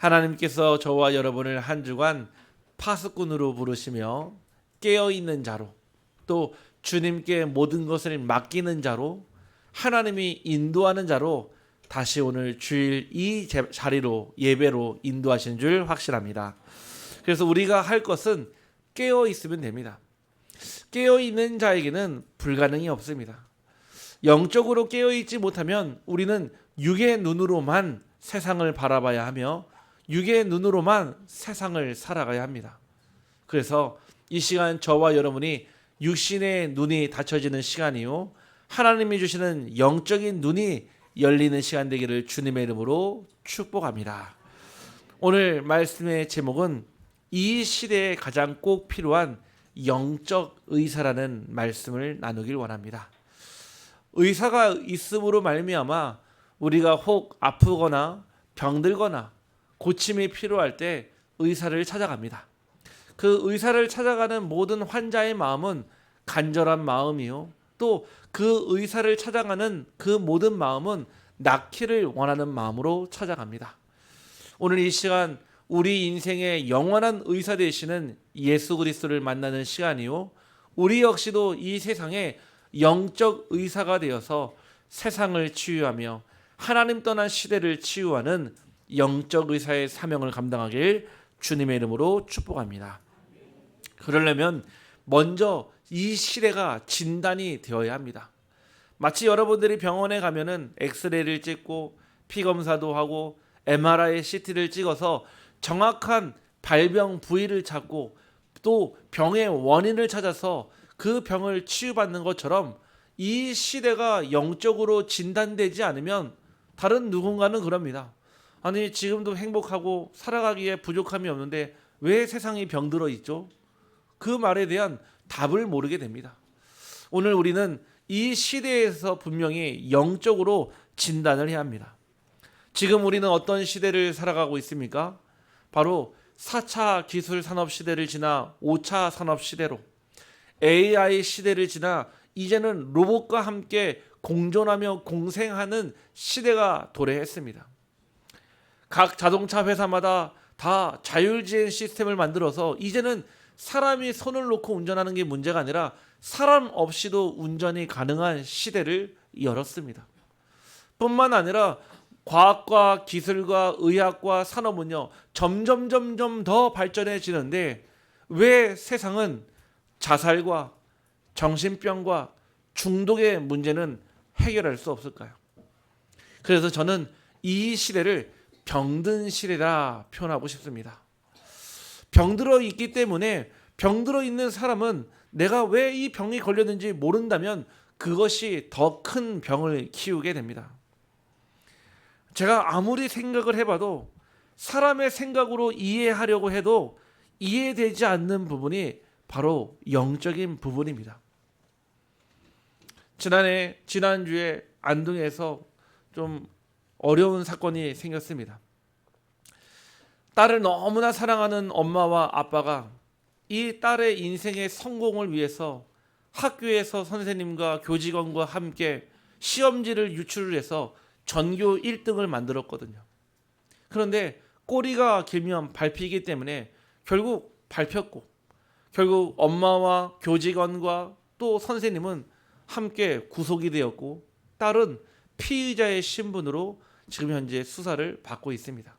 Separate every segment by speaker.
Speaker 1: 하나님께서 저와 여러분을 한 주간 파수꾼으로 부르시며 깨어있는 자로, 또 주님께 모든 것을 맡기는 자로, 하나님이 인도하는 자로 다시 오늘 주일 이 자리로, 예배로 인도하신 줄 확신합니다. 그래서 우리가 할 것은 깨어있으면 됩니다. 깨어있는 자에게는 불가능이 없습니다. 영적으로 깨어있지 못하면 우리는 육의 눈으로만 세상을 바라봐야 하며 육의 눈으로만 세상을 살아가야 합니다. 그래서 이 시간 저와 여러분이 육신의 눈이 닫혀지는 시간이요, 하나님이 주시는 영적인 눈이 열리는 시간 되기를 주님의 이름으로 축복합니다. 오늘 말씀의 제목은 이 시대에 가장 꼭 필요한 영적 의사라는 말씀을 나누길 원합니다. 의사가 있음으로 말미암아 우리가 혹 아프거나 병들거나 고침이 필요할 때 의사를 찾아갑니다. 그 의사를 찾아가는 모든 환자의 마음은 간절한 마음이요, 또 그 의사를 찾아가는 그 모든 마음은 낫기를 원하는 마음으로 찾아갑니다. 오늘 이 시간 우리 인생의 영원한 의사 되시는 예수 그리스도를 만나는 시간이요, 우리 역시도 이 세상에 영적 의사가 되어서 세상을 치유하며 하나님 떠난 시대를 치유하는 영적 의사의 사명을 감당하길 주님의 이름으로 축복합니다. 그러려면 먼저 이 시대가 진단이 되어야 합니다. 마치 여러분들이 병원에 가면은 엑스레이를 찍고 피 검사도 하고 MRI, CT를 찍어서 정확한 발병 부위를 찾고 또 병의 원인을 찾아서 그 병을 치유받는 것처럼 이 시대가 영적으로 진단되지 않으면 다른 누군가는 그럽니다. 아니, 지금도 행복하고 살아가기에 부족함이 없는데 왜 세상이 병들어 있죠? 그 말에 대한 답을 모르게 됩니다. 오늘 우리는 이 시대에서 분명히 영적으로 진단을 해야 합니다. 지금 우리는 어떤 시대를 살아가고 있습니까? 바로 4차 기술 산업 시대를 지나 5차 산업 시대로, AI 시대를 지나 이제는 로봇과 함께 공존하며 공생하는 시대가 도래했습니다. 각 자동차 회사마다 다 자율주행 시스템을 만들어서 이제는 사람이 손을 놓고 운전하는 게 문제가 아니라 사람 없이도 운전이 가능한 시대를 열었습니다. 뿐만 아니라 과학과 기술과 의학과 산업은요, 점점 더 발전해지는데 왜 세상은 자살과 정신병과 중독의 문제는 해결할 수 없을까요? 그래서 저는 이 시대를 병든 시대라 표현하고 싶습니다. 병들어 있기 때문에 병들어 있는 사람은 내가 왜 이 병이 걸렸는지 모른다면 그것이 더 큰 병을 키우게 됩니다. 제가 아무리 생각을 해봐도 사람의 생각으로 이해하려고 해도 이해되지 않는 부분이 바로 영적인 부분입니다. 지난주에 안동에서 좀 어려운 사건이 생겼습니다. 딸을 너무나 사랑하는 엄마와 아빠가 이 딸의 인생의 성공을 위해서 학교에서 선생님과 교직원과 함께 시험지를 유출을 해서 전교 1등을 만들었거든요. 그런데 꼬리가 길면 밟히기 때문에 결국 밟혔고, 결국 엄마와 교직원과 또 선생님은 함께 구속이 되었고, 딸은 피의자의 신분으로 지금 현재 수사를 받고 있습니다.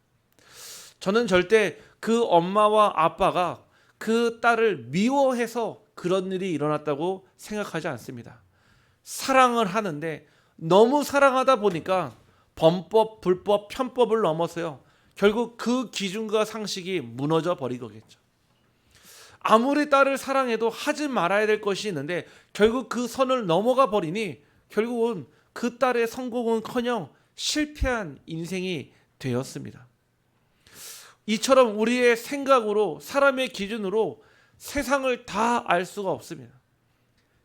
Speaker 1: 저는 절대 그 엄마와 아빠가 그 딸을 미워해서 그런 일이 일어났다고 생각하지 않습니다. 사랑을 하는데 너무 사랑하다 보니까 범법, 불법, 편법을 넘어서요, 결국 그 기준과 상식이 무너져 버리겠죠. 아무리 딸을 사랑해도 하지 말아야 될 것이 있는데 결국 그 선을 넘어가 버리니 결국은 그 딸의 성공은커녕 실패한 인생이 되었습니다. 이처럼 우리의 생각으로, 사람의 기준으로 세상을 다 알 수가 없습니다.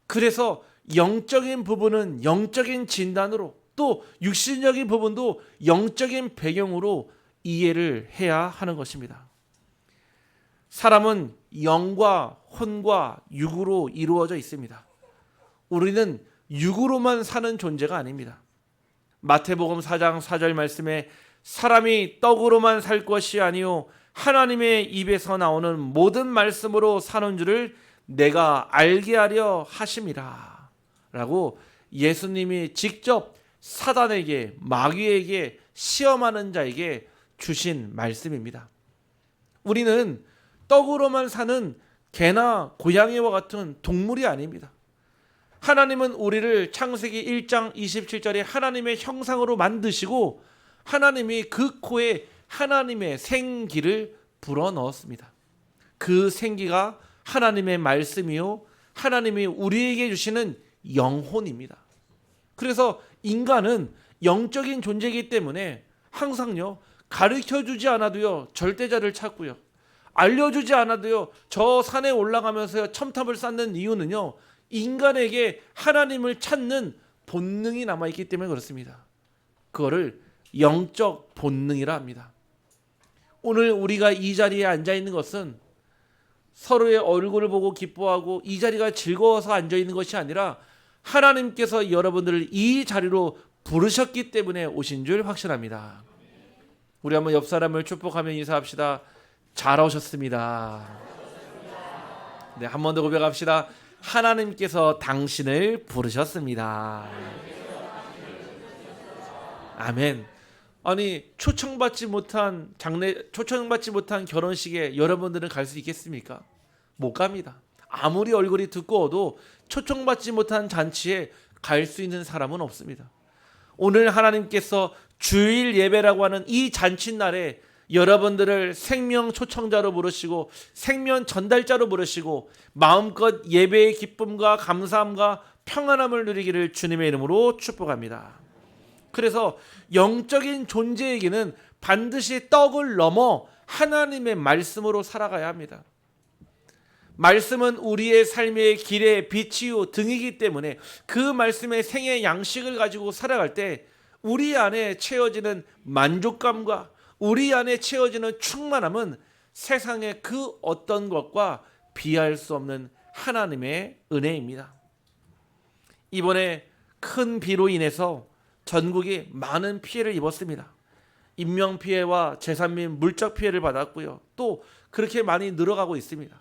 Speaker 1: 그래서 영적인 부분은 영적인 진단으로, 또 육신적인 부분도 영적인 배경으로 이해를 해야 하는 것입니다. 사람은 영과 혼과 육으로 이루어져 있습니다. 우리는 육으로만 사는 존재가 아닙니다. 마태복음 4장 4절 말씀에 사람이 떡으로만 살 것이 아니요 하나님의 입에서 나오는 모든 말씀으로 사는 줄을 내가 알게 하려 하심이라 라고 예수님이 직접 사단에게, 마귀에게, 시험하는 자에게 주신 말씀입니다. 우리는 떡으로만 사는 개나 고양이와 같은 동물이 아닙니다. 하나님은 우리를 창세기 1장 27절에 하나님의 형상으로 만드시고 하나님이 그 코에 하나님의 생기를 불어넣었습니다. 그 생기가 하나님의 말씀이요 하나님이 우리에게 주시는 영혼입니다. 그래서 인간은 영적인 존재이기 때문에 항상요 가르쳐주지 않아도요 절대자를 찾고요 알려주지 않아도요 저 산에 올라가면서 첨탑을 쌓는 이유는요 인간에게 하나님을 찾는 본능이 남아있기 때문에 그렇습니다. 그거를 영적 본능이라 합니다. 오늘 우리가 이 자리에 앉아있는 것은 서로의 얼굴을 보고 기뻐하고 이 자리가 즐거워서 앉아있는 것이 아니라 하나님께서 여러분들을 이 자리로 부르셨기 때문에 오신 줄 확신합니다. 우리 한번 옆 사람을 축복하며 인사합시다. 잘 오셨습니다. 네, 한 번 더 고백합시다. 하나님께서 당신을 부르셨습니다. 아멘. 아니 초청받지 못한 결혼식에 여러분들은 갈 수 있겠습니까? 못 갑니다. 아무리 얼굴이 두꺼워도 초청받지 못한 잔치에 갈 수 있는 사람은 없습니다. 오늘 하나님께서 주일 예배라고 하는 이 잔칫날에 여러분들을 생명 초청자로 부르시고 생명 전달자로 부르시고 마음껏 예배의 기쁨과 감사함과 평안함을 누리기를 주님의 이름으로 축복합니다. 그래서 영적인 존재에게는 반드시 떡을 넘어 하나님의 말씀으로 살아가야 합니다. 말씀은 우리의 삶의 길의 빛이요 등이기 때문에 그 말씀의 생의 양식을 가지고 살아갈 때 우리 안에 채워지는 만족감과 우리 안에 채워지는 충만함은 세상의 그 어떤 것과 비할 수 없는 하나님의 은혜입니다. 이번에 큰 비로 인해서 전국이 많은 피해를 입었습니다. 인명피해와 재산 및 물적 피해를 받았고요. 또 그렇게 많이 늘어가고 있습니다.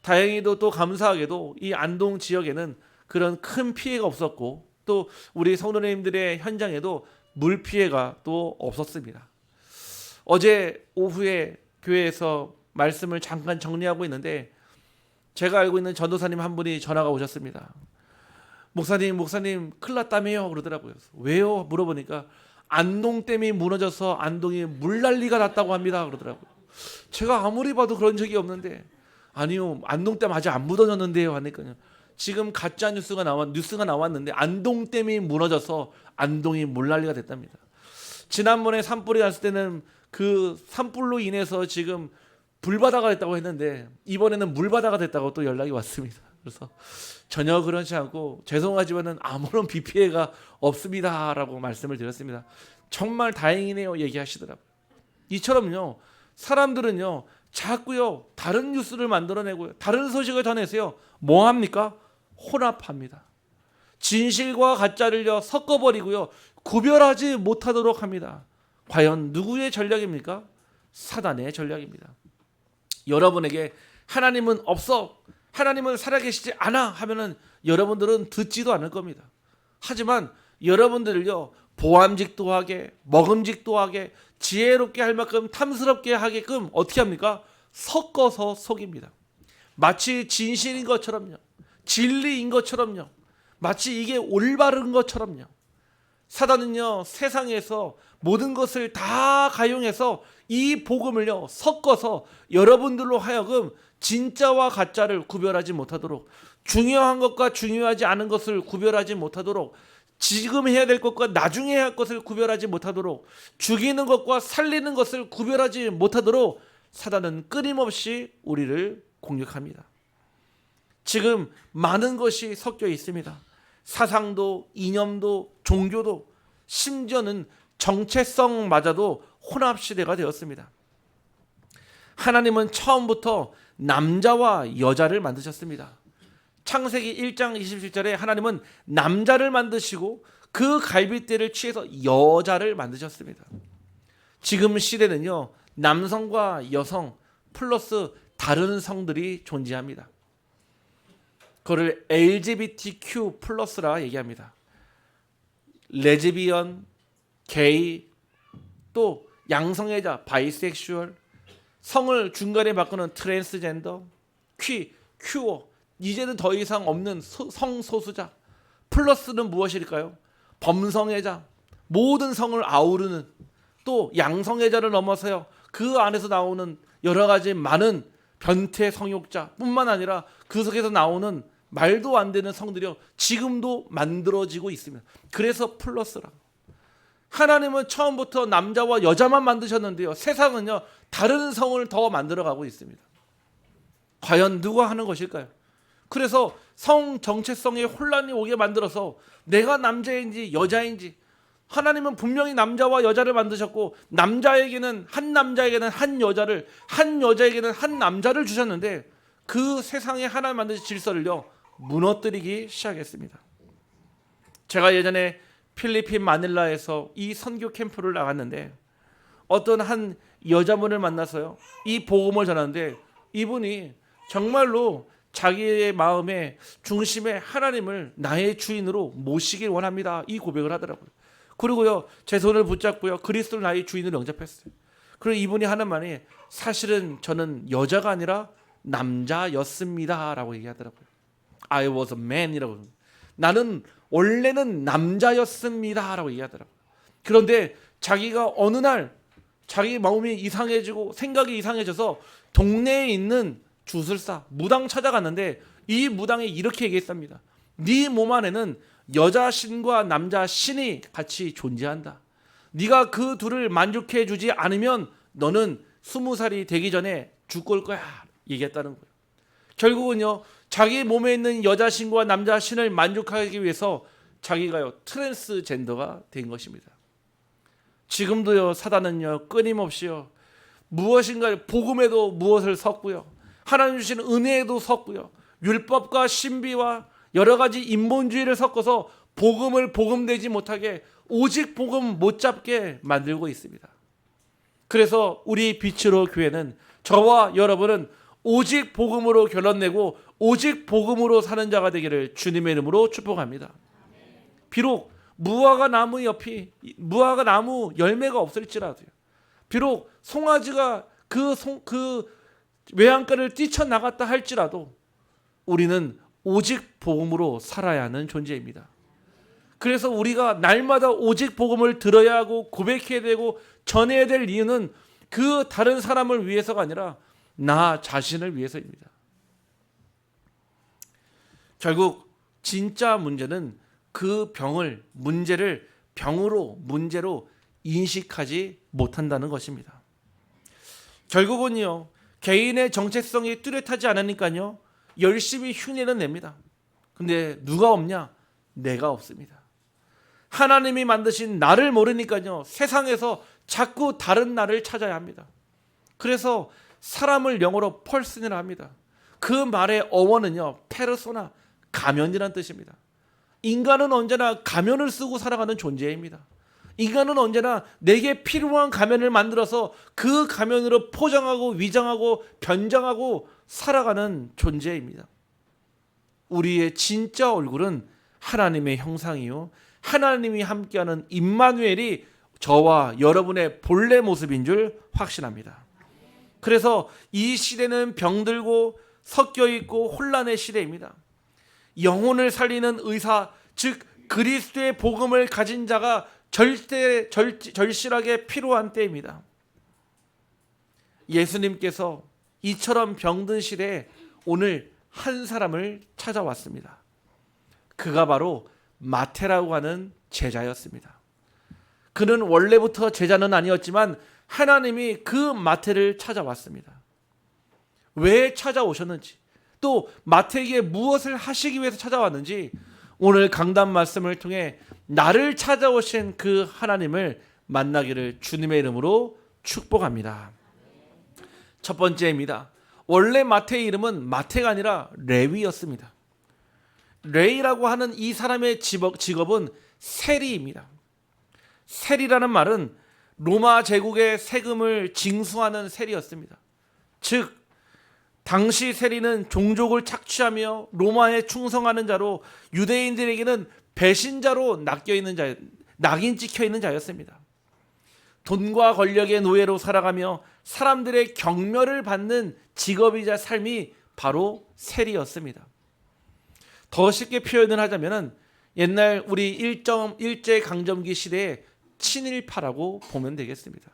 Speaker 1: 다행히도 또 감사하게도 이 안동 지역에는 그런 큰 피해가 없었고 또 우리 성도님들의 현장에도 물 피해가 또 없었습니다. 어제 오후에 교회에서 말씀을 잠깐 정리하고 있는데 제가 알고 있는 전도사님 한 분이 전화가 오셨습니다. 목사님 큰일 났다며요 그러더라고요. 왜요? 물어보니까 안동댐이 무너져서 안동이 물난리가 났다고 합니다 그러더라고요. 제가 아무리 봐도 그런 적이 없는데 아니요 안동댐 아직 안 무너졌는데요 하니까요. 지금 가짜 뉴스가 나왔는데 안동댐이 무너져서 안동이 물난리가 됐답니다. 지난번에 산불이 났을 때는 그 산불로 인해서 지금 불바다가 됐다고 했는데 이번에는 물바다가 됐다고 또 연락이 왔습니다. 그래서 전혀 그렇지 않고 죄송하지만은 아무런 비 피해가 없습니다라고 말씀을 드렸습니다. 정말 다행이네요 얘기하시더라고요. 이처럼요 사람들은요 자꾸요 다른 뉴스를 만들어내고요 다른 소식을 전해서요 뭐 합니까? 혼합합니다. 진실과 가짜를요 섞어버리고요 구별하지 못하도록 합니다. 과연 누구의 전략입니까? 사단의 전략입니다. 여러분에게 하나님은 없어, 하나님은 살아계시지 않아 하면은 여러분들은 듣지도 않을 겁니다. 하지만 여러분들을요 보암직도 하게 먹음직도 하게 지혜롭게 할 만큼 탐스럽게 하게끔 어떻게 합니까? 섞어서 속입니다. 마치 진실인 것처럼요 진리인 것처럼요 마치 이게 올바른 것처럼요 사단은요 세상에서 모든 것을 다 가용해서 이 복음을요 섞어서 여러분들로 하여금 진짜와 가짜를 구별하지 못하도록 중요한 것과 중요하지 않은 것을 구별하지 못하도록 지금 해야 될 것과 나중에 해야 할 것을 구별하지 못하도록 죽이는 것과 살리는 것을 구별하지 못하도록 사단은 끊임없이 우리를 공격합니다. 지금 많은 것이 섞여 있습니다. 사상도 이념도 종교도 심지어는 정체성마저도 혼합시대가 되었습니다. 하나님은 처음부터 남자와 여자를 만드셨습니다. 창세기 1장 27절에 하나님은 남자를 만드시고 그 갈빗대를 취해서 여자를 만드셨습니다. 지금 시대는요, 남성과 여성 플러스 다른 성들이 존재합니다. 그거를 LGBTQ 플러스라 얘기합니다. 레즈비언, 게이, 또 양성애자, 바이섹슈얼, 성을 중간에 바꾸는 트랜스젠더, 큐어, 이제는 더 이상 없는 성소수자, 플러스는 무엇일까요? 범성애자, 모든 성을 아우르는, 또 양성애자를 넘어서요, 그 안에서 나오는 여러 가지 많은 변태 성욕자 뿐만 아니라 그 속에서 나오는 말도 안 되는 성들이요, 지금도 만들어지고 있습니다. 그래서 플러스라. 하나님은 처음부터 남자와 여자만 만드셨는데요, 세상은요 다른 성을 더 만들어가고 있습니다. 과연 누가 하는 것일까요? 그래서 성 정체성에 혼란이 오게 만들어서 내가 남자인지 여자인지, 하나님은 분명히 남자와 여자를 만드셨고 남자에게는 한 여자를, 한 여자에게는 한 남자를 주셨는데 그 세상에 하나님 만드신 질서를요 무너뜨리기 시작했습니다. 제가 예전에 필리핀 마닐라에서 이 선교 캠프를 나갔는데 어떤 한 여자분을 만나서요, 이 복음을 전하는데 이분이 정말로 자기의 마음의 중심에 하나님을 나의 주인으로 모시길 원합니다, 이 고백을 하더라고요. 그리고요 제 손을 붙잡고요 그리스도를 나의 주인으로 영접했어요. 그리고 이분이 하는 말이, 사실은 저는 여자가 아니라 남자였습니다 라고 얘기하더라고요. I was a man 이라고. 나는 원래는 남자였습니다 라고 얘기하더라고요. 그런데 자기가 어느 날 자기 마음이 이상해지고 생각이 이상해져서 동네에 있는 주술사, 무당 찾아갔는데 이 무당이 이렇게 얘기했습니다. 네 몸 안에는 여자 신과 남자 신이 같이 존재한다. 네가 그 둘을 만족해 주지 않으면 너는 20살이 되기 전에 죽을 거야 얘기했다는 거예요. 결국은요 자기 몸에 있는 여자 신과 남자 신을 만족하기 위해서 자기가요 트랜스젠더가 된 것입니다. 지금도요 사단은요 끊임없이요 무엇인가, 복음에도 무엇을 섞고요, 하나님 주신 은혜에도 섞고요, 율법과 신비와 여러 가지 인본주의를 섞어서 복음을 복음되지 못하게, 오직 복음 못 잡게 만들고 있습니다. 그래서 우리 빛으로 교회는, 저와 여러분은 오직 복음으로 결론내고 오직 복음으로 사는 자가 되기를 주님의 이름으로 축복합니다. 비록 무화과 나무 옆이, 무화과 나무 열매가 없을지라도요, 비록 송아지가 그 외양간을 뛰쳐나갔다 할지라도 우리는 오직 복음으로 살아야 하는 존재입니다. 그래서 우리가 날마다 오직 복음을 들어야 하고 고백해야 되고 전해야 될 이유는 그 다른 사람을 위해서가 아니라 나 자신을 위해서입니다. 결국 진짜 문제는 그 문제를 문제로 인식하지 못한다는 것입니다. 결국은요 개인의 정체성이 뚜렷하지 않으니까요 열심히 흉내는 냅니다. 근데 누가 없냐? 내가 없습니다. 하나님이 만드신 나를 모르니까요 세상에서 자꾸 다른 나를 찾아야 합니다. 그래서 사람을 영어로 펄슨이라 합니다. 그 말의 어원은요 페르소나, 가면이라는 뜻입니다. 인간은 언제나 가면을 쓰고 살아가는 존재입니다. 인간은 언제나 내게 필요한 가면을 만들어서 그 가면으로 포장하고 위장하고 변장하고 살아가는 존재입니다. 우리의 진짜 얼굴은 하나님의 형상이요, 하나님이 함께하는 임마누엘이 저와 여러분의 본래 모습인 줄 확신합니다. 그래서 이 시대는 병들고 섞여 있고 혼란의 시대입니다. 영혼을 살리는 의사, 즉 그리스도의 복음을 가진 자가 절실하게 필요한 때입니다. 예수님께서 이처럼 병든 시대에 오늘 한 사람을 찾아왔습니다. 그가 바로 마태라고 하는 제자였습니다. 그는 원래부터 제자는 아니었지만 하나님이 그 마태를 찾아왔습니다. 왜 찾아오셨는지, 또 마태에게 무엇을 하시기 위해서 찾아왔는지 오늘 강단 말씀을 통해 나를 찾아오신 그 하나님을 만나기를 주님의 이름으로 축복합니다. 첫 번째입니다. 원래 마태의 이름은 마태가 아니라 레위였습니다. 레위라고 하는 이 사람의 직업은 세리입니다. 세리라는 말은 로마 제국의 세금을 징수하는 세리였습니다. 즉 당시 세리는 종족을 착취하며 로마에 충성하는 자로 유대인들에게는 배신자로 낙인 찍혀 있는 자였습니다. 돈과 권력의 노예로 살아가며 사람들의 경멸을 받는 직업이자 삶이 바로 세리였습니다. 더 쉽게 표현을 하자면 옛날 우리 일제강점기 시대의 친일파라고 보면 되겠습니다.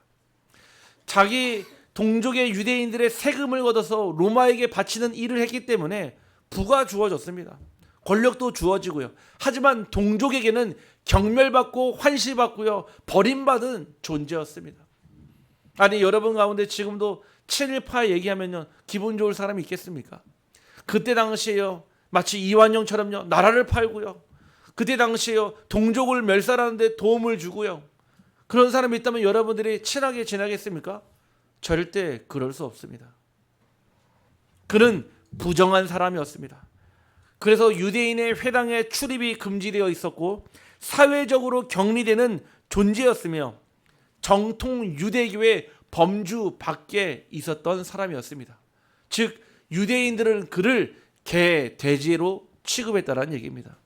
Speaker 1: 자기 동족의 유대인들의 세금을 걷어서 로마에게 바치는 일을 했기 때문에 부가 주어졌습니다. 권력도 주어지고요. 하지만 동족에게는 경멸받고 환시받고요, 버림받은 존재였습니다. 아니 여러분 가운데 지금도 친일파 얘기하면요 기분 좋을 사람이 있겠습니까? 그때 당시에요 마치 이완용처럼요 나라를 팔고요, 그때 당시에요 동족을 멸살하는데 도움을 주고요, 그런 사람이 있다면 여러분들이 친하게 지내겠습니까? 절대 그럴 수 없습니다. 그는 부정한 사람이었습니다. 그래서 유대인의 회당에 출입이 금지되어 있었고 사회적으로 격리되는 존재였으며 정통 유대교의 범주 밖에 있었던 사람이었습니다. 즉 유대인들은 그를 개, 돼지로 취급했다는 얘기입니다.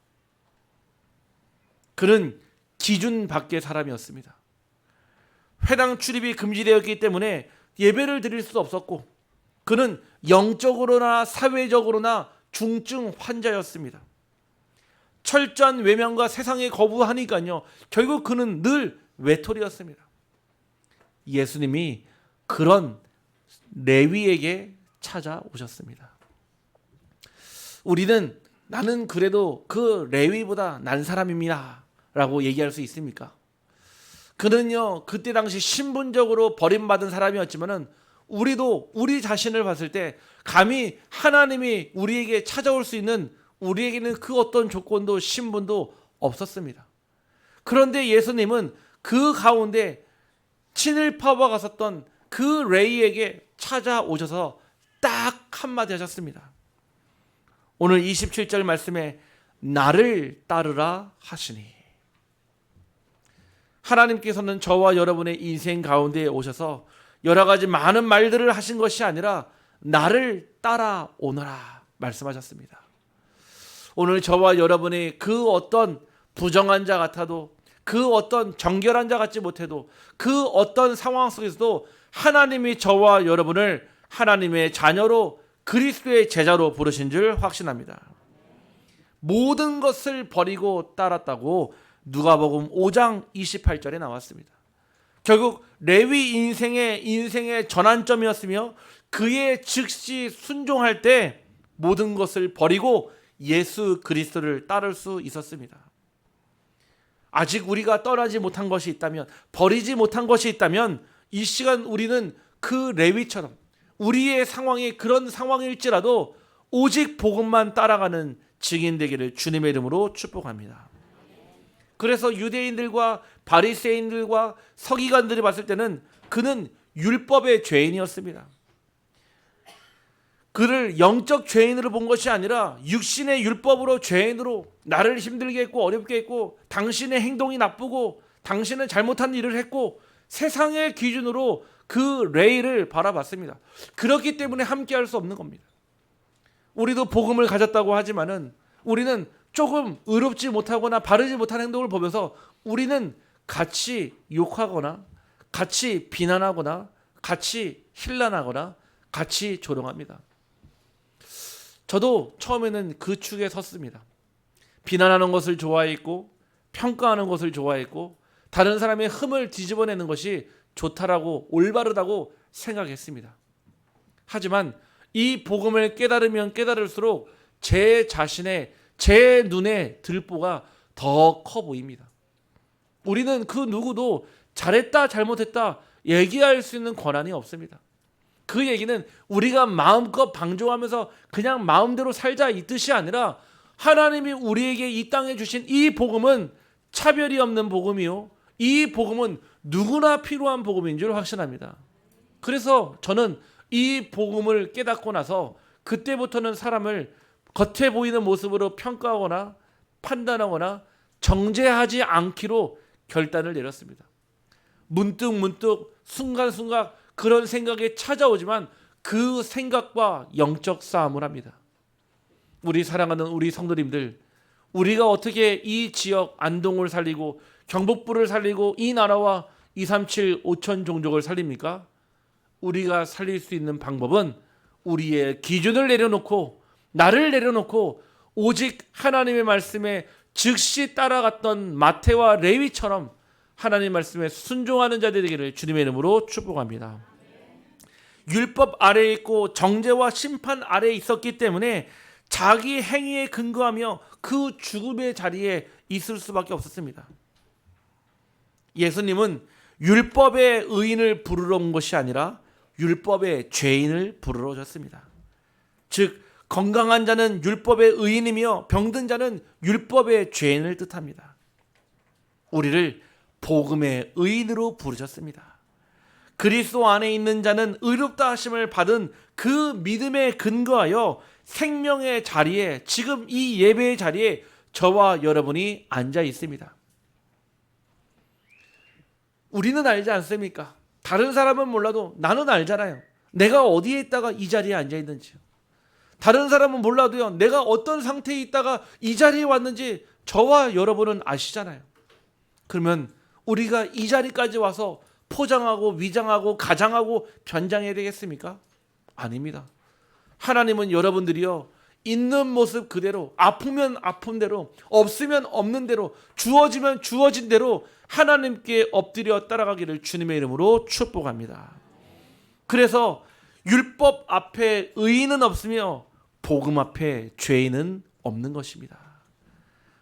Speaker 1: 그는 기준 밖의 사람이었습니다. 회당 출입이 금지되었기 때문에 예배를 드릴 수 없었고 그는 영적으로나 사회적으로나 중증 환자였습니다. 철저한 외면과 세상에 거부하니까요 결국 그는 늘 외톨이였습니다. 예수님이 그런 레위에게 찾아오셨습니다. 우리는 나는 그래도 그 레위보다 난 사람입니다 라고 얘기할 수 있습니까? 그는요 그때 당시 신분적으로 버림받은 사람이었지만은 우리도 우리 자신을 봤을 때 감히 하나님이 우리에게 찾아올 수 있는, 우리에게는 그 어떤 조건도 신분도 없었습니다. 그런데 예수님은 그 가운데 친일파와 갔었던 그 레위에게 찾아오셔서 딱 한마디 하셨습니다. 오늘 27절 말씀에 나를 따르라 하시니, 하나님께서는 저와 여러분의 인생 가운데에 오셔서 여러 가지 많은 말들을 하신 것이 아니라 나를 따라오너라 말씀하셨습니다. 오늘 저와 여러분이 그 어떤 부정한 자 같아도, 그 어떤 정결한 자 같지 못해도, 그 어떤 상황 속에서도 하나님이 저와 여러분을 하나님의 자녀로 그리스도의 제자로 부르신 줄 확신합니다. 모든 것을 버리고 따랐다고 누가복음 5장 28절에 나왔습니다. 결국 레위 인생의 전환점이었으며 그의 즉시 순종할 때 모든 것을 버리고 예수 그리스도를 따를 수 있었습니다. 아직 우리가 떠나지 못한 것이 있다면, 버리지 못한 것이 있다면 이 시간 우리는 그 레위처럼 우리의 상황이 그런 상황일지라도 오직 복음만 따라가는 증인 되기를 주님의 이름으로 축복합니다. 그래서 유대인들과 바리새인들과 서기관들이 봤을 때는 그는 율법의 죄인이었습니다. 그를 영적 죄인으로 본 것이 아니라 육신의 율법으로 죄인으로, 나를 힘들게 했고 어렵게 했고 당신의 행동이 나쁘고 당신은 잘못한 일을 했고 세상의 기준으로 그 레위를 바라봤습니다. 그렇기 때문에 함께할 수 없는 겁니다. 우리도 복음을 가졌다고 하지만은 우리는 조금 의롭지 못하거나 바르지 못한 행동을 보면서 우리는 같이 욕하거나 같이 비난하거나 같이 힐난하거나 같이 조롱합니다. 저도 처음에는 그 축에 섰습니다. 비난하는 것을 좋아했고 평가하는 것을 좋아했고 다른 사람의 흠을 뒤집어내는 것이 좋다라고 올바르다고 생각했습니다. 하지만 이 복음을 깨달으면 깨달을수록 제 눈에 들보가 더 커 보입니다. 우리는 그 누구도 잘했다 잘못했다 얘기할 수 있는 권한이 없습니다. 그 얘기는 우리가 마음껏 방종하면서 그냥 마음대로 살자 이 뜻이 아니라 하나님이 우리에게 이 땅에 주신 이 복음은 차별이 없는 복음이요, 이 복음은 누구나 필요한 복음인 줄 확신합니다. 그래서 저는 이 복음을 깨닫고 나서 그때부터는 사람을 겉에 보이는 모습으로 평가하거나 판단하거나 정죄하지 않기로 결단을 내렸습니다. 문득 순간순간 그런 생각이 찾아오지만 그 생각과 영적 싸움을 합니다. 우리 사랑하는 우리 성도님들, 우리가 어떻게 이 지역 안동을 살리고 경북부를 살리고 이 나라와 237 5천 종족을 살립니까? 우리가 살릴 수 있는 방법은 우리의 기준을 내려놓고 나를 내려놓고 오직 하나님의 말씀에 즉시 따라갔던 마태와 레위처럼 하나님 말씀에 순종하는 자들이 되기를 주님의 이름으로 축복합니다. 율법 아래에 있고 정죄와 심판 아래에 있었기 때문에 자기 행위에 근거하며 그 죽음의 자리에 있을 수밖에 없었습니다. 예수님은 율법의 의인을 부르러 온 것이 아니라 율법의 죄인을 부르러 오셨습니다. 즉 건강한 자는 율법의 의인이며 병든 자는 율법의 죄인을 뜻합니다. 우리를 복음의 의인으로 부르셨습니다. 그리스도 안에 있는 자는 의롭다 하심을 받은 그 믿음에 근거하여 생명의 자리에, 지금 이 예배의 자리에 저와 여러분이 앉아 있습니다. 우리는 알지 않습니까? 다른 사람은 몰라도 나는 알잖아요. 내가 어디에 있다가 이 자리에 앉아 있는지요. 다른 사람은 몰라도요, 내가 어떤 상태에 있다가 이 자리에 왔는지 저와 여러분은 아시잖아요. 그러면 우리가 이 자리까지 와서 포장하고 위장하고 가장하고 변장해야 되겠습니까? 아닙니다. 하나님은 여러분들이요, 있는 모습 그대로, 아프면 아픈 대로, 없으면 없는 대로, 주어지면 주어진 대로 하나님께 엎드려 따라가기를 주님의 이름으로 축복합니다. 그래서 율법 앞에 의인은 없으며 복음 앞에 죄인은 없는 것입니다.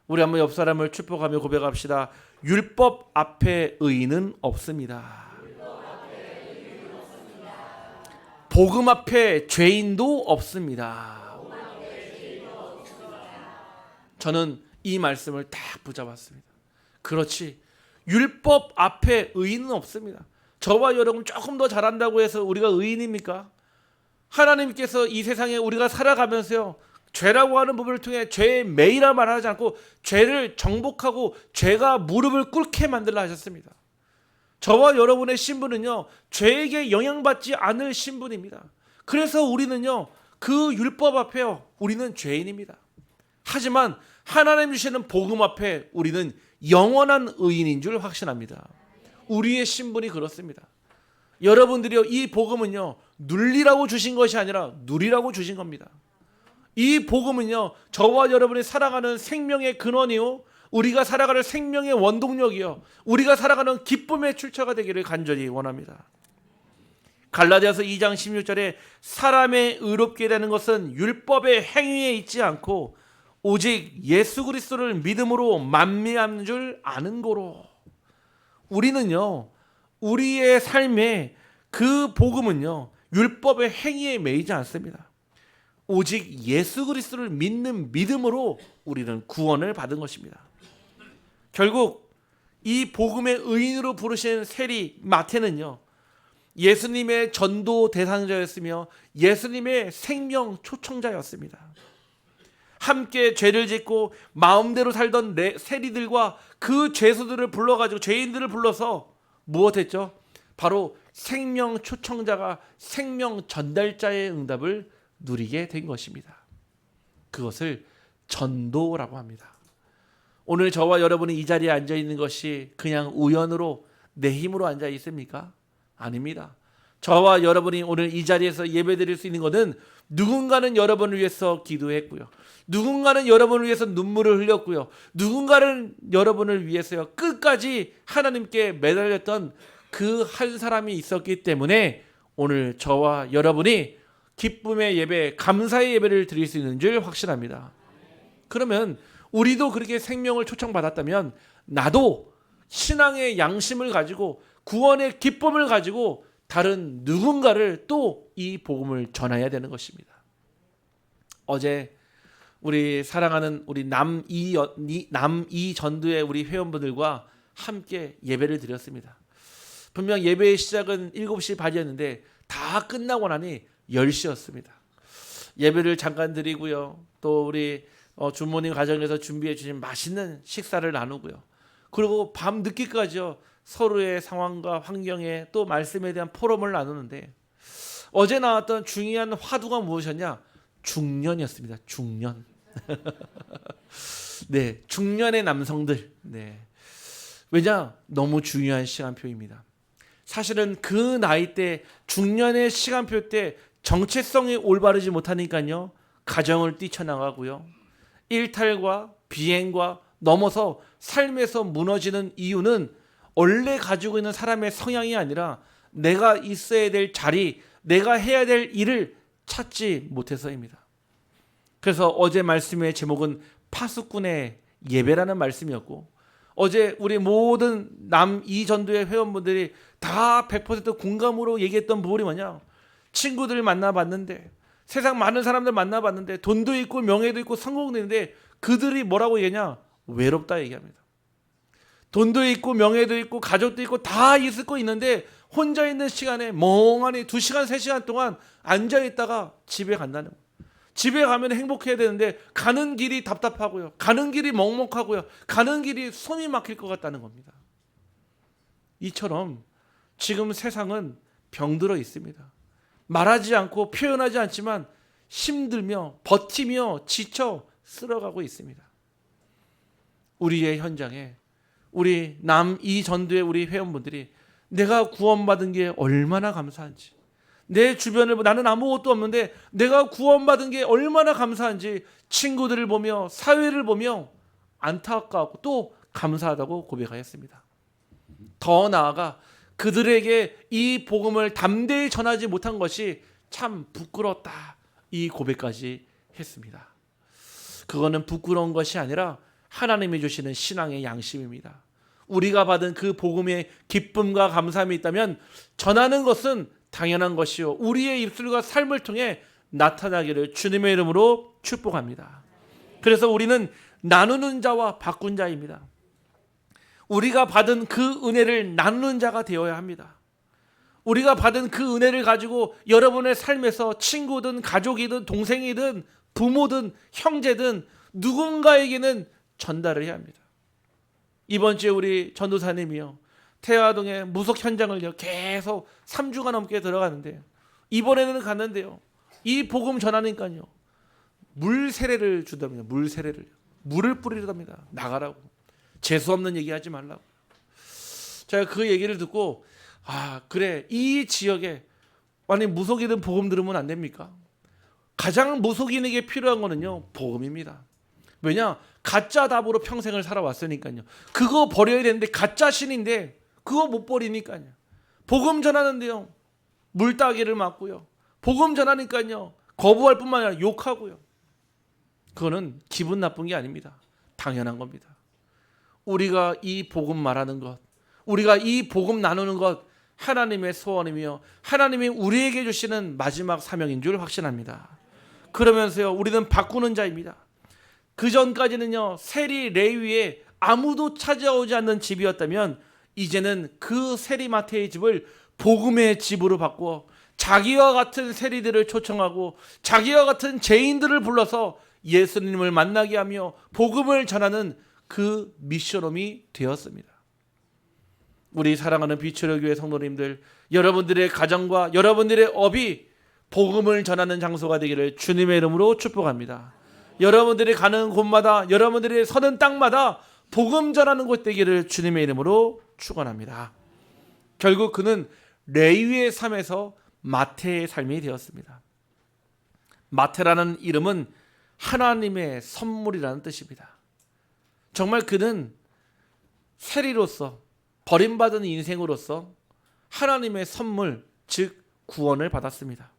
Speaker 1: 우리 한번 옆 사람을 축복하며 고백합시다. 율법 앞에 의인은 없습니다. 복음 앞에 죄인도 없습니다. 저는 이 말씀을 딱 붙잡았습니다. 그렇지, 율법 앞에 의인은 없습니다. 저와 여러분 조금 더 잘한다고 해서 우리가 의인입니까? 하나님께서 이 세상에 우리가 살아가면서요, 죄라고 하는 부분을 통해 죄의 매이라 말하지 않고 죄를 정복하고 죄가 무릎을 꿇게 만들라 하셨습니다. 저와 여러분의 신분은요, 죄에게 영향받지 않을 신분입니다. 그래서 우리는요, 그 율법 앞에요, 우리는 죄인입니다. 하지만 하나님 주시는 복음 앞에 우리는 영원한 의인인 줄 확신합니다. 우리의 신분이 그렇습니다. 여러분들이요, 이 복음은요, 눌리라고 주신 것이 아니라 누리라고 주신 겁니다. 이 복음은요, 저와 여러분이 살아가는 생명의 근원이요, 우리가 살아가는 생명의 원동력이요, 우리가 살아가는 기쁨의 출처가 되기를 간절히 원합니다. 갈라디아서 2장 16절에 사람의 의롭게 되는 것은 율법의 행위에 있지 않고 오직 예수 그리스도를 믿음으로 만미한 줄 아는 고로. 우리는요, 우리의 삶에 그 복음은요, 율법의 행위에 매이지 않습니다. 오직 예수 그리스도를 믿는 믿음으로 우리는 구원을 받은 것입니다. 결국 이 복음의 의인으로 부르신 세리 마태는요, 예수님의 전도 대상자였으며 예수님의 생명 초청자였습니다. 함께 죄를 짓고 마음대로 살던 세리들과 그 죄수들을 불러가지고, 죄인들을 불러서 무엇했죠? 바로 생명 초청자가 생명 전달자의 응답을 누리게 된 것입니다. 그것을 전도라고 합니다. 오늘 저와 여러분이 이 자리에 앉아 있는 것이 그냥 우연으로 내 힘으로 앉아 있습니까? 아닙니다. 저와 여러분이 오늘 이 자리에서 예배드릴 수 있는 것은 누군가는 여러분을 위해서 기도했고요, 누군가는 여러분을 위해서 눈물을 흘렸고요, 누군가는 여러분을 위해서요, 끝까지 하나님께 매달렸던 그 한 사람이 있었기 때문에 오늘 저와 여러분이 기쁨의 예배, 감사의 예배를 드릴 수 있는 줄 확신합니다. 그러면 우리도 그렇게 생명을 초청받았다면 나도 신앙의 양심을 가지고 구원의 기쁨을 가지고 다른 누군가를 또 이 복음을 전해야 되는 것입니다. 어제 우리 사랑하는 우리 남이 전도의 우리 회원분들과 함께 예배를 드렸습니다. 분명 예배의 시작은 7시 반이었는데 다 끝나고 나니 10시였습니다. 예배를 잠깐 드리고요, 또 우리 주모님 가정에서 준비해 주신 맛있는 식사를 나누고요, 그리고 밤 늦게까지요 서로의 상황과 환경에 또 말씀에 대한 포럼을 나누는데 어제 나왔던 중요한 화두가 무엇이었냐? 중년이었습니다. 중년. 네, 중년의 남성들. 네. 왜냐? 너무 중요한 시간표입니다. 사실은 그 나이 때 중년의 시간표 때 정체성이 올바르지 못하니까요. 가정을 뛰쳐나가고요. 일탈과 비행과 넘어서 삶에서 무너지는 이유는 원래 가지고 있는 사람의 성향이 아니라 내가 있어야 될 자리, 내가 해야 될 일을 찾지 못해서입니다. 그래서 어제 말씀의 제목은 파수꾼의 예배라는 말씀이었고 어제 우리 모든 남2전도의 회원분들이 다 100% 공감으로 얘기했던 부분이 뭐냐? 친구들 만나봤는데 세상 많은 사람들 만나봤는데 돈도 있고 명예도 있고 성공도 있는데 그들이 뭐라고 얘기하냐? 외롭다 얘기합니다. 돈도 있고 명예도 있고 가족도 있고 다 있을 거 있는데 혼자 있는 시간에 멍하니 2시간 3시간 동안 앉아있다가 집에 간다는 거예요. 집에 가면 행복해야 되는데 가는 길이 답답하고요. 가는 길이 먹먹하고요. 가는 길이 숨이 막힐 것 같다는 겁니다. 이처럼 지금 세상은 병들어 있습니다. 말하지 않고 표현하지 않지만 힘들며 버티며 지쳐 쓸어가고 있습니다. 우리의 현장에 우리 남2전도의 우리 회원분들이 내가 구원받은 게 얼마나 감사한지, 내 주변을 나는 아무것도 없는데 내가 구원받은 게 얼마나 감사한지 친구들을 보며 사회를 보며 안타깝고 또 감사하다고 고백하였습니다. 더 나아가 그들에게 이 복음을 담대히 전하지 못한 것이 참 부끄럽다, 이 고백까지 했습니다. 그거는 부끄러운 것이 아니라 하나님이 주시는 신앙의 양심입니다. 우리가 받은 그 복음의 기쁨과 감사함이 있다면 전하는 것은 당연한 것이요 우리의 입술과 삶을 통해 나타나기를 주님의 이름으로 축복합니다. 그래서 우리는 나누는 자와 바꾼 자입니다. 우리가 받은 그 은혜를 나누는 자가 되어야 합니다. 우리가 받은 그 은혜를 가지고 여러분의 삶에서 친구든 가족이든 동생이든 부모든 형제든 누군가에게는 전달을 해야 합니다. 이번 주에 우리 전도사님이요 태화동의 무속 현장을요 계속 3주가 넘게 들어가는데 이번에는 갔는데요 이 복음 전하니까요 물 세례를 주답니다. 물 세례를 물을 뿌리랍니다. 나가라고, 재수없는 얘기하지 말라고. 제가 그 얘기를 듣고 그래, 이 지역에 아니 무속이든 복음 들으면 안 됩니까? 가장 무속인에게 필요한 거는요 복음입니다. 왜냐? 가짜 답으로 평생을 살아왔으니까요. 그거 버려야 되는데 가짜 신인데 그거 못 버리니까요. 복음 전하는데요 물따기를 맞고요. 복음 전하니까요 거부할 뿐만 아니라 욕하고요. 그거는 기분 나쁜 게 아닙니다. 당연한 겁니다. 우리가 이 복음 말하는 것, 우리가 이 복음 나누는 것 하나님의 소원이며 하나님이 우리에게 주시는 마지막 사명인 줄 확신합니다. 그러면서요 우리는 바꾸는 자입니다. 그 전까지는요 세리 레위에 아무도 찾아오지 않는 집이었다면 이제는 그 세리마태의 집을 복음의 집으로 바꾸어 자기와 같은 세리들을 초청하고 자기와 같은 죄인들을 불러서 예수님을 만나게 하며 복음을 전하는 그 미션홈이 되었습니다. 우리 사랑하는 비추려 교회 성도님들, 여러분들의 가정과 여러분들의 업이 복음을 전하는 장소가 되기를 주님의 이름으로 축복합니다. 여러분들이 가는 곳마다, 여러분들이 서는 땅마다 복음 전하는 곳 되기를 주님의 이름으로 축원합니다. 결국 그는 레위의 삶에서 마태의 삶이 되었습니다. 마태라는 이름은 하나님의 선물이라는 뜻입니다. 정말 그는 세리로서 버림받은 인생으로서 하나님의 선물, 즉 구원을 받았습니다.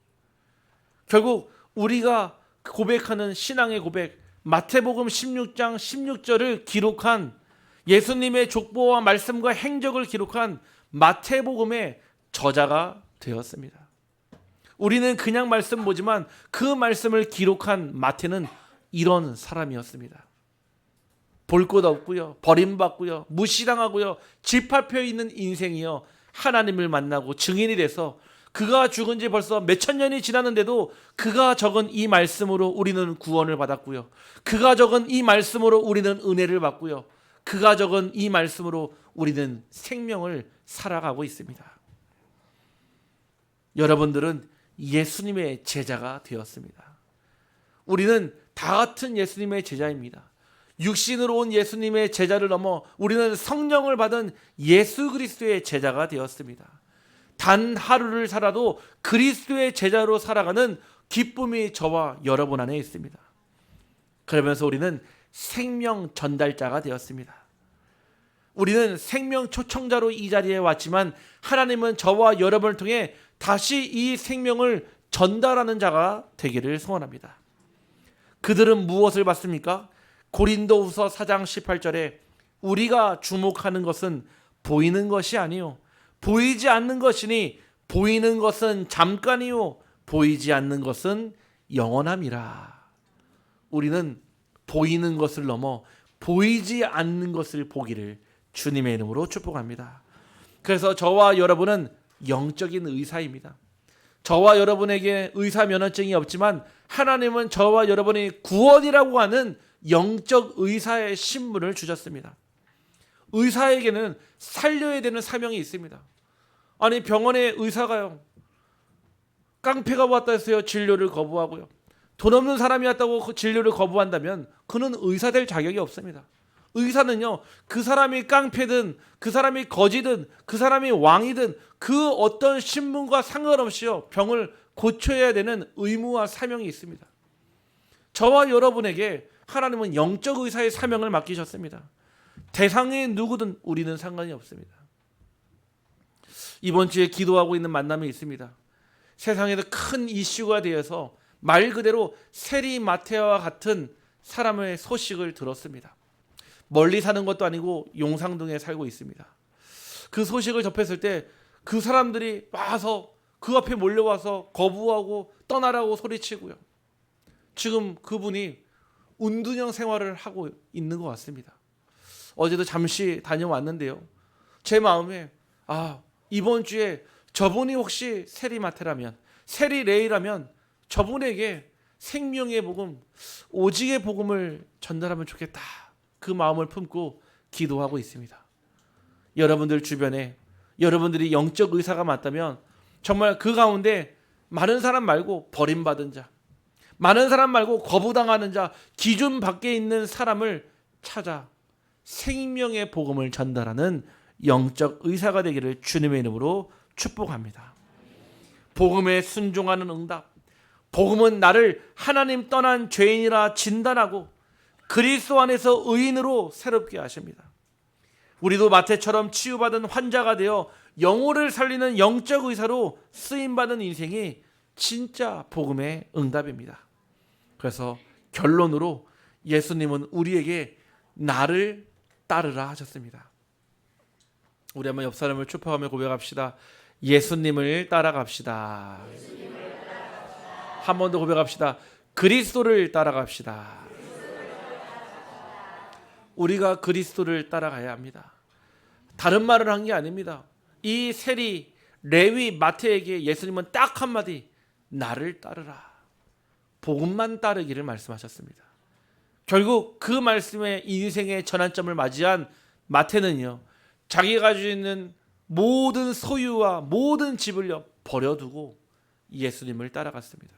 Speaker 1: 결국 우리가 고백하는 신앙의 고백, 마태복음 16장 16절을 기록한 예수님의 족보와 말씀과 행적을 기록한 마태복음의 저자가 되었습니다. 우리는 그냥 말씀 보지만 그 말씀을 기록한 마태는 이런 사람이었습니다. 볼 것 없고요, 버림받고요, 무시당하고요, 짓밟혀 있는 인생이요 하나님을 만나고 증인이 돼서 그가 죽은 지 벌써 몇천 년이 지났는데도 그가 적은 이 말씀으로 우리는 구원을 받았고요, 그가 적은 이 말씀으로 우리는 은혜를 받고요, 그가 적은 이 말씀으로 우리는 생명을 살아가고 있습니다. 여러분들은 예수님의 제자가 되었습니다. 우리는 다 같은 예수님의 제자입니다. 육신으로 온 예수님의 제자를 넘어 우리는 성령을 받은 예수 그리스도의 제자가 되었습니다. 단 하루를 살아도 그리스도의 제자로 살아가는 기쁨이 저와 여러분 안에 있습니다. 그러면서 우리는 생명 전달자가 되었습니다. 우리는 생명 초청자로 이 자리에 왔지만 하나님은 저와 여러분을 통해 다시 이 생명을 전달하는 자가 되기를 소원합니다. 그들은 무엇을 받습니까? 고린도후서 4장 18절에 우리가 주목하는 것은 보이는 것이 아니요 보이지 않는 것이니 보이는 것은 잠깐이요 보이지 않는 것은 영원함이라. 우리는 보이는 것을 넘어 보이지 않는 것을 보기를 주님의 이름으로 축복합니다. 그래서 저와 여러분은 영적인 의사입니다. 저와 여러분에게 의사 면허증이 없지만 하나님은 저와 여러분이 구원이라고 하는 영적 의사의 신분을 주셨습니다. 의사에게는 살려야 되는 사명이 있습니다. 아니 병원에 의사가요, 깡패가 왔다 해서요 진료를 거부하고요, 돈 없는 사람이 왔다고 그 진료를 거부한다면 그는 의사 될 자격이 없습니다. 의사는요, 그 사람이 깡패든 그 사람이 거지든 그 사람이 왕이든 그 어떤 신분과 상관없이요 병을 고쳐야 되는 의무와 사명이 있습니다. 저와 여러분에게 하나님은 영적 의사의 사명을 맡기셨습니다. 대상이 누구든 우리는 상관이 없습니다. 이번 주에 기도하고 있는 만남이 있습니다. 세상에서 큰 이슈가 되어서 말 그대로 세리 마테아와 같은 사람의 소식을 들었습니다. 멀리 사는 것도 아니고 용상동에 살고 있습니다. 그 소식을 접했을 때 그 사람들이 와서 그 앞에 몰려와서 거부하고 떠나라고 소리치고요. 지금 그분이 운둔형 생활을 하고 있는 것 같습니다. 어제도 잠시 다녀왔는데요. 제 마음에 이번 주에 저분이 혹시 세리마테라면, 세리레이라면 저분에게 생명의 복음, 오직의 복음을 전달하면 좋겠다. 그 마음을 품고 기도하고 있습니다. 여러분들 주변에 여러분들이 영적 의사가 맞다면 정말 그 가운데 많은 사람 말고 버림받은 자, 많은 사람 말고 거부당하는 자, 기준 밖에 있는 사람을 찾아 생명의 복음을 전달하는 영적 의사가 되기를 주님의 이름으로 축복합니다. 복음에 순종하는 응답, 복음은 나를 하나님 떠난 죄인이라 진단하고 그리스도 안에서 의인으로 새롭게 하십니다. 우리도 마태처럼 치유받은 환자가 되어 영혼을 살리는 영적 의사로 쓰임받은 인생이 진짜 복음의 응답입니다. 그래서 결론으로 예수님은 우리에게 나를 따르라 하셨습니다. 우리 한번 옆 사람을 축복하며 고백합시다. 예수님을 따라갑시다. 한 번 더 고백합시다. 그리스도를 따라갑시다. 우리가 그리스도를 따라가야 합니다. 다른 말을 한 게 아닙니다. 이 세리, 레위, 마태에게 예수님은 딱 한마디, 나를 따르라. 복음만 따르기를 말씀하셨습니다. 결국 그 말씀에 인생의 전환점을 맞이한 마태는요, 자기가 가지고 있는 모든 소유와 모든 집을 버려두고 예수님을 따라갔습니다.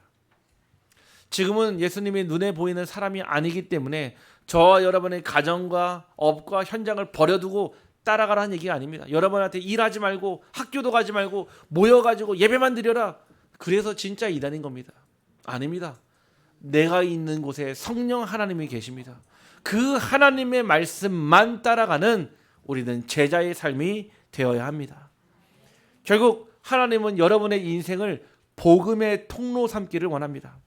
Speaker 1: 지금은 예수님이 눈에 보이는 사람이 아니기 때문에 저와 여러분의 가정과 업과 현장을 버려두고 따라가라는 얘기가 아닙니다. 여러분한테 일하지 말고 학교도 가지 말고 모여가지고 예배만 드려라. 그래서 진짜 이단인 겁니다. 아닙니다. 내가 있는 곳에 성령 하나님이 계십니다. 그 하나님의 말씀만 따라가는 우리는 제자의 삶이 되어야 합니다. 결국 하나님은 여러분의 인생을 복음의 통로 삼기를 원합니다.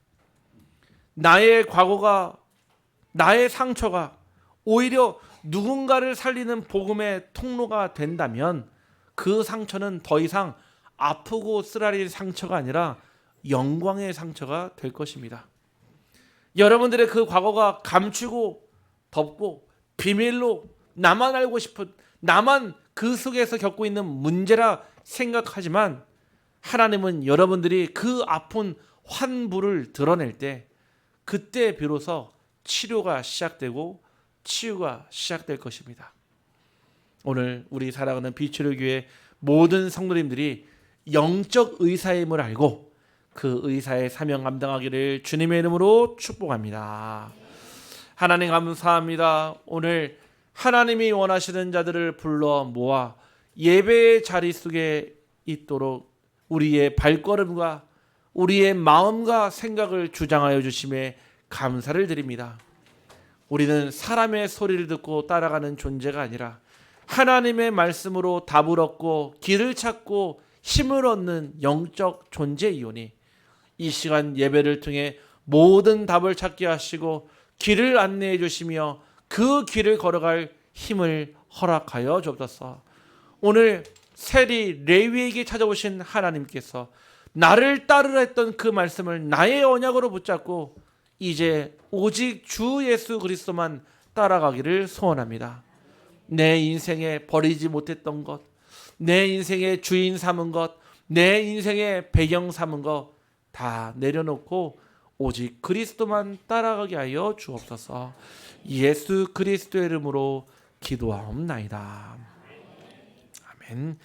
Speaker 1: 나의 과거가, 나의 상처가 오히려 누군가를 살리는 복음의 통로가 된다면 그 상처는 더 이상 아프고 쓰라릴 상처가 아니라 영광의 상처가 될 것입니다. 여러분들의 그 과거가 감추고 덮고 비밀로 나만 알고 싶은, 나만 그 속에서 겪고 있는 문제라 생각하지만 하나님은 여러분들이 그 아픈 환부를 드러낼 때 그때 비로소 치료가 시작되고 치유가 시작될 것입니다. 오늘 우리 살아가는 비추류 교회 모든 성도님들이 영적 의사임을 알고 그 의사의 사명 감당하기를 주님의 이름으로 축복합니다. 하나님 감사합니다. 오늘 하나님이 원하시는 자들을 불러 모아 예배의 자리 속에 있도록 우리의 발걸음과 우리의 마음과 생각을 주장하여 주심에 감사를 드립니다. 우리는 사람의 소리를 듣고 따라가는 존재가 아니라 하나님의 말씀으로 답을 얻고 길을 찾고 힘을 얻는 영적 존재이오니 이 시간 예배를 통해 모든 답을 찾게 하시고 길을 안내해 주시며 그 길을 걸어갈 힘을 허락하여 주옵소서. 오늘 세리 레위에게 찾아오신 하나님께서 나를 따르라 했던 그 말씀을 나의 언약으로 붙잡고 이제 오직 주 예수 그리스도만 따라가기를 소원합니다. 내 인생에 버리지 못했던 것, 내 인생의 주인 삼은 것, 내 인생의 배경 삼은 것 다 내려놓고 오직 그리스도만 따라가게 하여 주옵소서. 예수 그리스도의 이름으로 기도하옵나이다. 아멘.